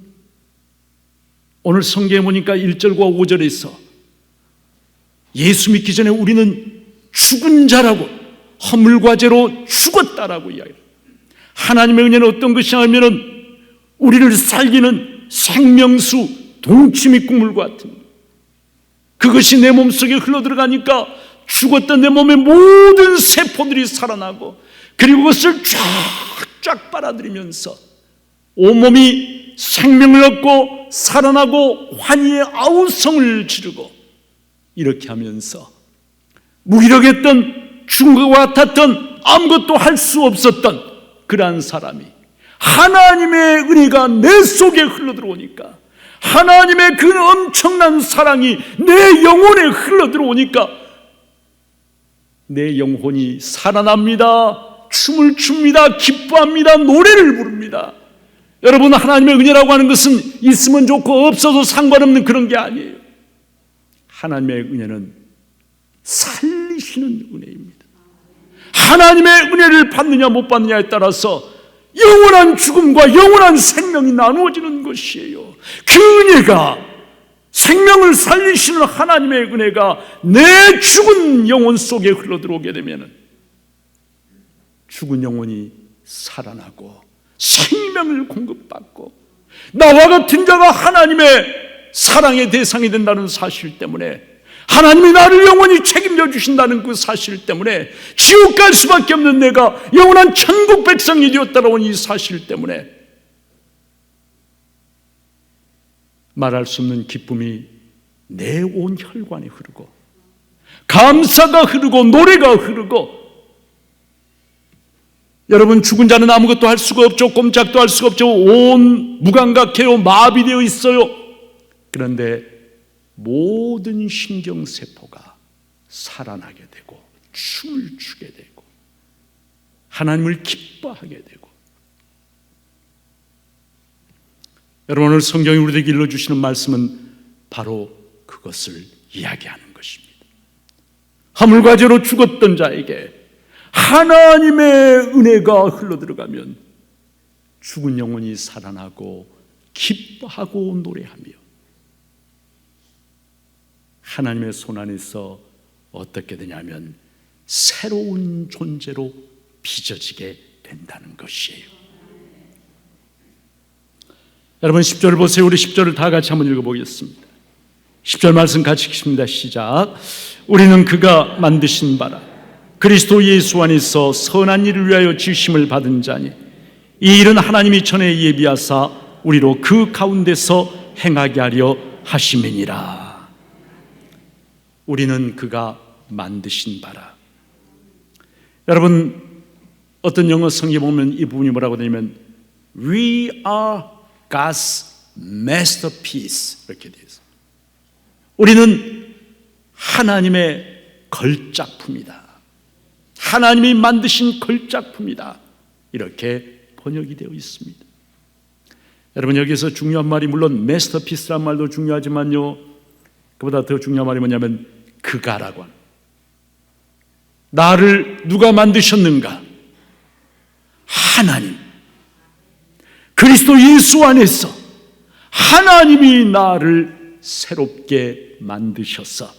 오늘 성경에 보니까 1절과 5절에서 예수 믿기 전에 우리는 죽은 자라고, 허물과 죄로 죽었다라고 이야기해요. 하나님의 은혜는 어떤 것이냐면 우리를 살리는 생명수 동치미 국물 같은, 그것이 내 몸속에 흘러들어가니까 죽었던 내 몸의 모든 세포들이 살아나고, 그리고 그것을 쫙쫙 빨아들이면서 온몸이 생명을 얻고 살아나고 환희의 아우성을 지르고, 이렇게 하면서 무기력했던, 죽은 것과 같았던, 아무것도 할 수 없었던 그러한 사람이 하나님의 은혜가 내 속에 흘러들어오니까, 하나님의 그 엄청난 사랑이 내 영혼에 흘러들어오니까 내 영혼이 살아납니다. 춤을 춥니다. 기뻐합니다. 노래를 부릅니다. 여러분, 하나님의 은혜라고 하는 것은 있으면 좋고 없어도 상관없는 그런 게 아니에요. 하나님의 은혜는 살리시는 은혜입니다. 하나님의 은혜를 받느냐 못 받느냐에 따라서 영원한 죽음과 영원한 생명이 나누어지는 것이에요. 그 은혜가, 생명을 살리시는 하나님의 은혜가 내 죽은 영혼 속에 흘러들어오게 되면 죽은 영혼이 살아나고 생명을 공급받고 나와 같은 자가 하나님의 사랑의 대상이 된다는 사실 때문에, 하나님이 나를 영원히 책임져 주신다는 그 사실 때문에, 지옥 갈 수밖에 없는 내가 영원한 천국 백성이 되었다라는 이 사실 때문에 말할 수 없는 기쁨이 내 온 혈관에 흐르고, 감사가 흐르고, 노래가 흐르고, 여러분, 죽은 자는 아무것도 할 수가 없죠. 꼼짝도 할 수가 없죠. 온 무감각해요. 마비되어 있어요. 그런데 모든 신경세포가 살아나게 되고 춤을 추게 되고 하나님을 기뻐하게 되고, 여러분, 오늘 성경이 우리에게 일러주시는 말씀은 바로 그것을 이야기하는 것입니다. 화물과 죄로 죽었던 자에게 하나님의 은혜가 흘러들어가면 죽은 영혼이 살아나고 기뻐하고 노래하며 하나님의 손 안에서 어떻게 되냐면 새로운 존재로 빚어지게 된다는 것이에요. 여러분, 10절을 보세요. 우리 10절을 다 같이 한번 읽어보겠습니다. 10절 말씀 같이 읽습니다. 시작. 우리는 그가 만드신 바라 그리스도 예수 안에서 선한 일을 위하여 지으심을 받은 자니, 이 일은 하나님이 전에 예비하사 우리로 그 가운데서 행하게 하려 하심이니라. 우리는 그가 만드신 바라. 여러분, 어떤 영어 성경에 보면 이 부분이 뭐라고 되냐면 We are God's masterpiece 이렇게 되어 있어요. 우리는 하나님의 걸작품이다. 하나님이 만드신 걸작품이다. 이렇게 번역이 되어 있습니다. 여러분, 여기서 중요한 말이 물론 마스터피스란 말도 중요하지만요, 그보다 더 중요한 말이 뭐냐면 그가라고 하는, 나를 누가 만드셨는가? 하나님, 그리스도 예수 안에서 하나님이 나를 새롭게 만드셔서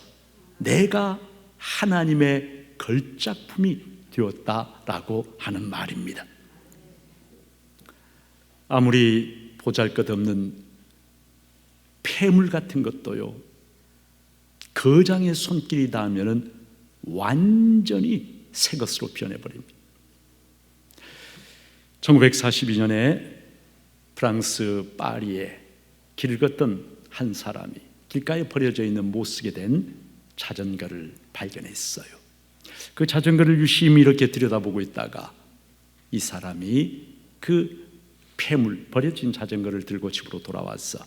내가 하나님의 걸작품이 되었다라고 하는 말입니다. 아무리 보잘것없는 폐물 같은 것도요, 거장의 손길이 닿으면 완전히 새 것으로 변해버립니다. 1942년에 프랑스 파리에 길을 걷던 한 사람이 길가에 버려져 있는 못 쓰게 된 자전거를 발견했어요. 그 자전거를 유심히 이렇게 들여다보고 있다가 이 사람이 그 폐물, 버려진 자전거를 들고 집으로 돌아와서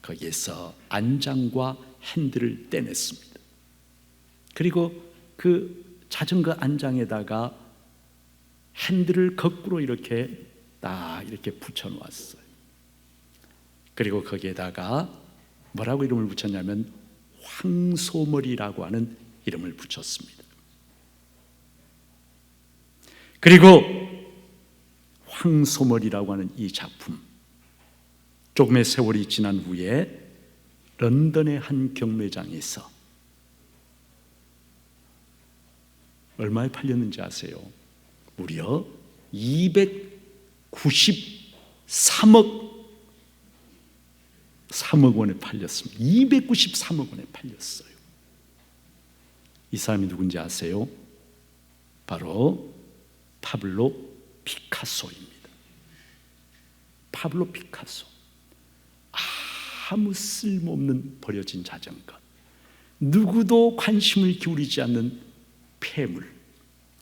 거기에서 안장과 핸들을 떼냈습니다. 그리고 그 자전거 안장에다가 핸들을 거꾸로 이렇게 딱 이렇게 붙여놓았어요. 그리고 거기에다가 뭐라고 이름을 붙였냐면 황소머리라고 하는 이름을 붙였습니다. 그리고 황소머리라고 하는 이 작품, 조금의 세월이 지난 후에 런던의 한 경매장에서 얼마에 팔렸는지 아세요? 무려 293억 원에 팔렸습니다. 293억 원에 팔렸어요. 이 사람이 누군지 아세요? 바로 파블로 피카소입니다. 파블로 피카소. 아무 쓸모없는 버려진 자전거, 누구도 관심을 기울이지 않는 폐물.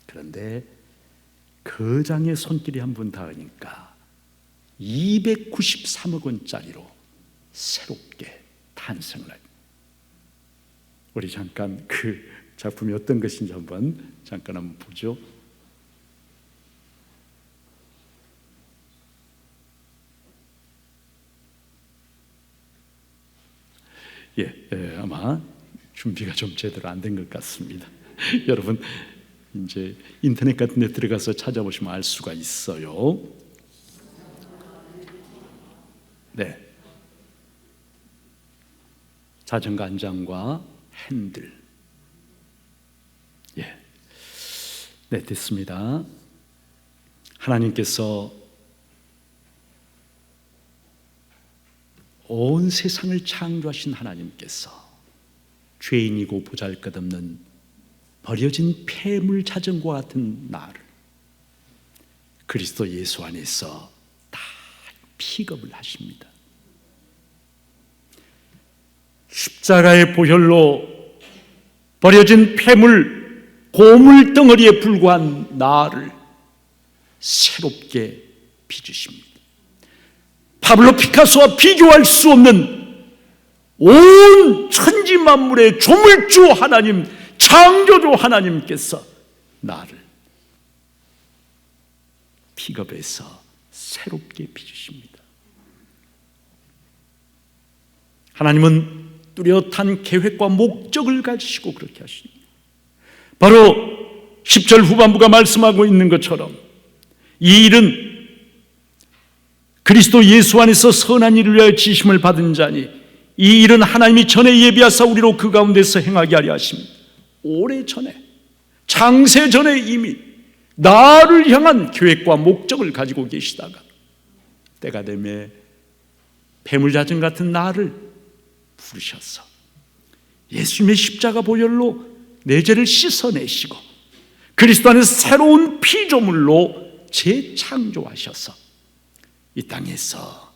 그런데 거장의 손길이 한 번 닿으니까 293억 원짜리로 새롭게 탄생을 합니다. 우리 잠깐 그 작품이 어떤 것인지 잠깐 한번 보죠. 아마 준비가 좀 제대로 안 된 것 같습니다. 여러분 이제 인터넷 같은 데 들어가서 찾아보시면 알 수가 있어요. 네, 자전거 안장과 핸들. 예, 네, 됐습니다. 하나님께서 온 세상을 창조하신 하나님께서 죄인이고 보잘것없는 버려진 폐물 자전거와 같은 나를 그리스도 예수 안에서 다 픽업을 하십니다. 십자가의 보혈로 버려진 폐물, 고물 덩어리에 불과한 나를 새롭게 빚으십니다. 파블로 피카소와 비교할 수 없는 온 천지 만물의 조물주 하나님, 창조주 하나님께서 나를 픽업해서 새롭게 빚으십니다. 하나님은 뚜렷한 계획과 목적을 가지시고 그렇게 하십니다. 바로 10절 후반부가 말씀하고 있는 것처럼 이 일은 그리스도 예수 안에서 선한 일을 위하여 지심을 받은 자니 이 일은 하나님이 전에 예비하사 우리로 그 가운데서 행하게 하려 하십니다. 오래전에, 창세 전에 이미 나를 향한 계획과 목적을 가지고 계시다가 때가 되매 폐물자전 같은 나를 부르셔서 예수님의 십자가 보혈로 내 죄를 씻어내시고 그리스도 안에서 새로운 피조물로 재창조하셔서 이 땅에서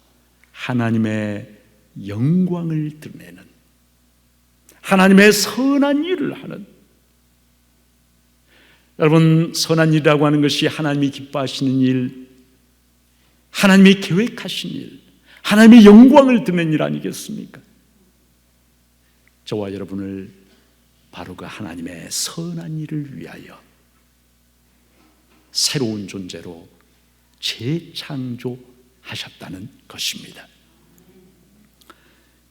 하나님의 영광을 드러내는, 하나님의 선한 일을 하는, 여러분 선한 일이라고 하는 것이 하나님이 기뻐하시는 일, 하나님이 계획하신 일, 하나님의 영광을 드러내는 일 아니겠습니까? 저와 여러분을 바로 그 하나님의 선한 일을 위하여 새로운 존재로 재창조하셨다는 것입니다.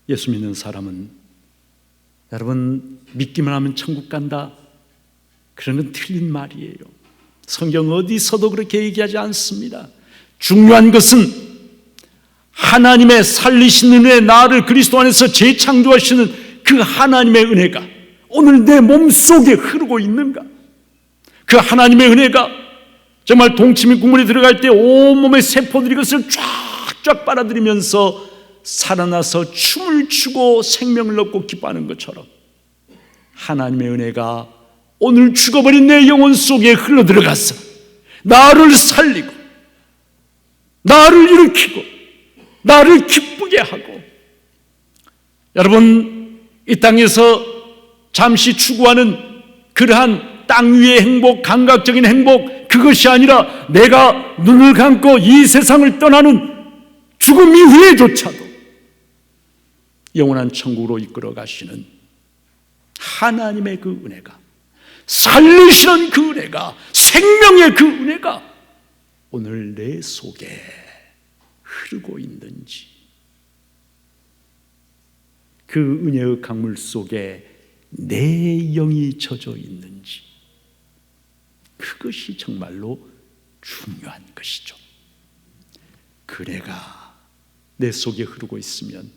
예수 믿는 사람은 여러분 믿기만 하면 천국 간다, 그런 건 틀린 말이에요. 성경 어디서도 그렇게 얘기하지 않습니다. 중요한 것은 하나님의 살리신 은혜, 나를 그리스도 안에서 재창조하시는 그 하나님의 은혜가 오늘 내 몸속에 흐르고 있는가? 그 하나님의 은혜가 정말 동치미 국물이 들어갈 때 온몸의 세포들이 그것을 쫙쫙 빨아들이면서 살아나서 춤을 추고 생명을 얻고 기뻐하는 것처럼 하나님의 은혜가 오늘 죽어버린 내 영혼 속에 흘러들어가서 나를 살리고 나를 일으키고 나를 기쁘게 하고, 여러분 이 땅에서 잠시 추구하는 그러한 땅 위의 행복, 감각적인 행복, 그것이 아니라 내가 눈을 감고 이 세상을 떠나는 죽음 이후에조차도 영원한 천국으로 이끌어 가시는 하나님의 그 은혜가, 살리시는 그 은혜가, 생명의 그 은혜가 오늘 내 속에 흐르고 있는지, 그 은혜의 강물 속에 내 영이 젖어 있는지, 그것이 정말로 중요한 것이죠. 그 은혜가 내 속에 흐르고 있으면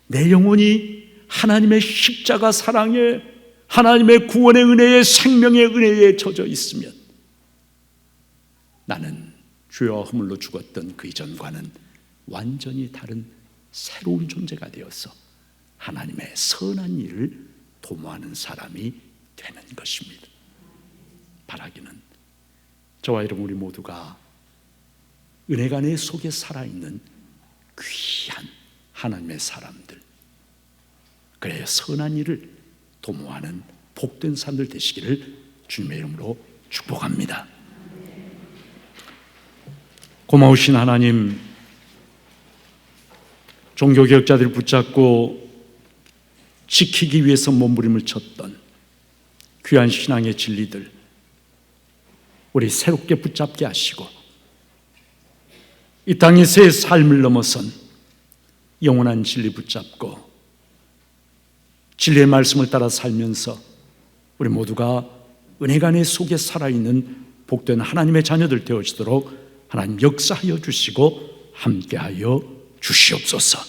내 영혼이 하나님의 십자가 사랑에, 하나님의 구원의 은혜에, 생명의 은혜에 젖어 있으면 나는 죄와 허물로 죽었던 그 이전과는 완전히 다른 새로운 존재가 되어서 하나님의 선한 일을 도모하는 사람이 되는 것입니다. 바라기는 저와 여러분 우리 모두가 은혜가 내 속에 살아있는 귀한 하나님의 사람들, 그래야 선한 일을 도모하는 복된 사람들 되시기를 주님의 이름으로 축복합니다. 고마우신 하나님, 종교개혁자들을 붙잡고 지키기 위해서 몸부림을 쳤던 귀한 신앙의 진리들 우리 새롭게 붙잡게 하시고 이 땅에서의 삶을 넘어선 영원한 진리 붙잡고 진리의 말씀을 따라 살면서 우리 모두가 은혜가 내 속에 살아있는 복된 하나님의 자녀들 되어지도록 하나님 역사하여 주시고 함께하여 주시옵소서.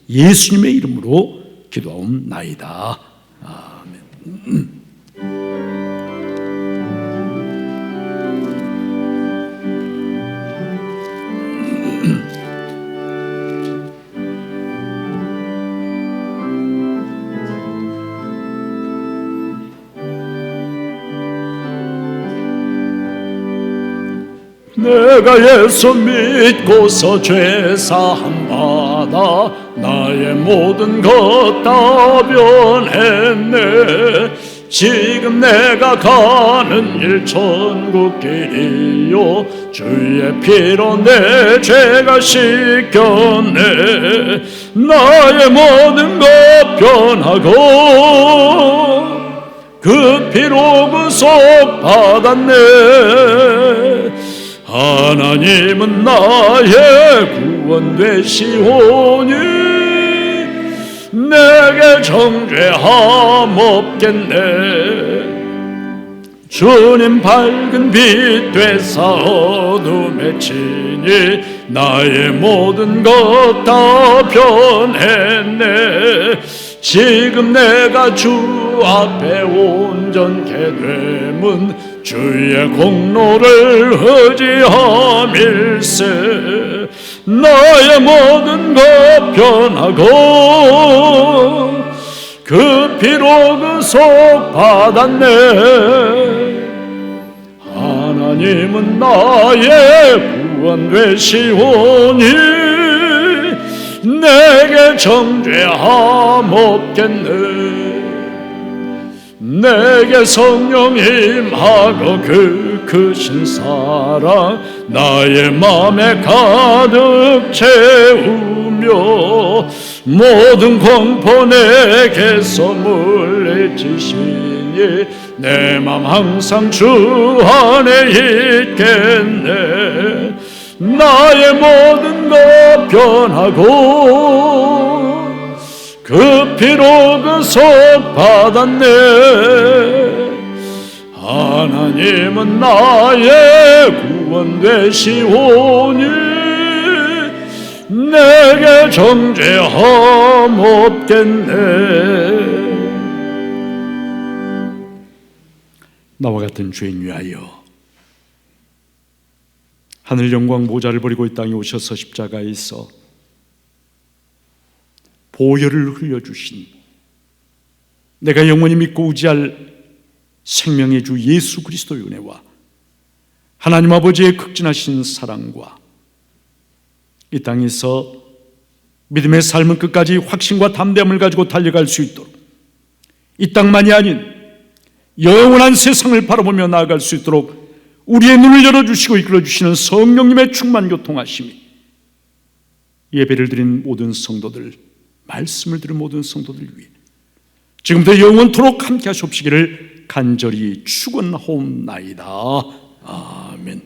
예수님의 이름으로 기도하옵나이다. 아멘. 내가 예수 믿고서 죄사함 받아 나의 모든 것 다 변했네. 지금 내가 가는 길 천국길이요 주의 피로 내 죄가 씻겼네. 나의 모든 것 변하고 그 피로 구속 받았네. 하나님은 나의 구원 되시오니 내게 정죄함 없겠네. 주님 밝은 빛 되사 어둠에 치니 나의 모든 것 다 변했네. 지금 내가 주 앞에 온전케 됨은 주의 공로를 의지함일세. 나의 모든 것 변하고 그 피로 구속 받았네. 하나님은 나의 구원 되시오니 내게 정죄함 없겠네. 내게 성령 임하고 그 크신 사랑 나의 맘에 가득 채우며 모든 공포 내게서 물리치시니 내 맘 항상 주 안에 있겠네. 나의 모든 것 변하고 그 피로 구속 받았네. 하나님은 나의 구원 되시오니 내게 정죄함 없겠네. 나와 같은 죄인 위하여 하늘 영광 모자를 버리고 이 땅에 오셔서 십자가에서 보혈을 흘려주신 내가 영원히 믿고 의지할 생명의 주 예수 그리스도의 은혜와 하나님 아버지의 극진하신 사랑과 이 땅에서 믿음의 삶은 끝까지 확신과 담대함을 가지고 달려갈 수 있도록 이 땅만이 아닌 영원한 세상을 바라보며 나아갈 수 있도록 우리의 눈을 열어주시고 이끌어주시는 성령님의 충만 교통하심이 예배를 드린 모든 성도들, 말씀을 들은 모든 성도들 위해 지금부터 영원토록 함께 하시옵시기를 간절히 축원하옵나이다. 아멘.